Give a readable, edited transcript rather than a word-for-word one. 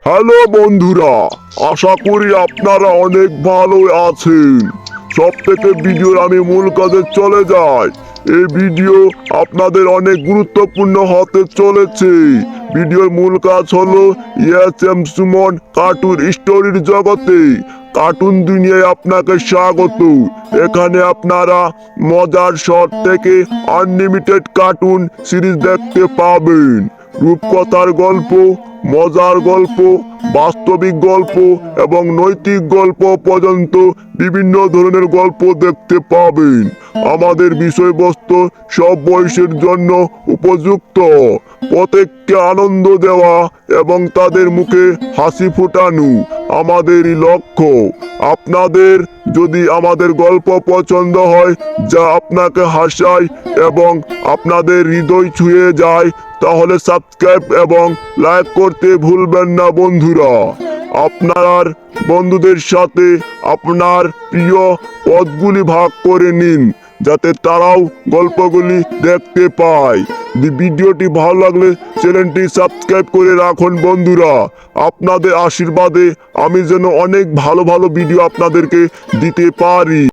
Hello বন্ধুরা, আশা করি আপনারা অনেক ভালো আছেন। সব থেকে ভিডিওর আমি মূল কাজে চলে যাই। এই ভিডিও আপনাদের অনেক গুরুত্বপূর্ণ হতে চলেছে। ভিডিওর মূল কাজ হলো সুমন কার্টুন স্টোরির জগতে। কার্টুন দুনিয়ায় আপনাকে স্বাগত। এখানে আপনারা মজার শর্ট থেকে আনলিমিটেড কার্টুন সিরিজ দেখতে পাবেন। রূপকথার গল্প, মজার গল্প, বাস্তবিক গল্প এবং নৈতিক গল্প পর্যন্ত বিভিন্ন ধরনের গল্প দেখতে পাবেন। আমাদের বিষয়বস্তু সব বয়সের জন্য উপযুক্ত। প্রত্যেককে আনন্দ দেওয়া এবং তাদের মুখে হাসি ফোটানো আমাদেরই লক্ষ্য। আপনাদের যদি আমাদের গল্প পছন্দ হয়, যা আপনাকে হাসায় এবং আপনাদের হৃদয় ছুঁয়ে যায়, তাহলে সাবস্ক্রাইব এবং লাইক করতে ভুলবেন না বন্ধুরা। আপনার বন্ধুদের সাথে আপনার প্রিয় পদগুলি ভাগ করে নিন, যাতে তারাও গল্পগুলি দেখতে পায়। ভিডিওটি ভালো লাগলে চ্যানেলটি সাবস্ক্রাইব করে রাখুন বন্ধুরা। আপনাদের আশীর্বাদে আমি যেন অনেক ভালো ভালো ভিডিও আপনাদেরকে দিতে পারি।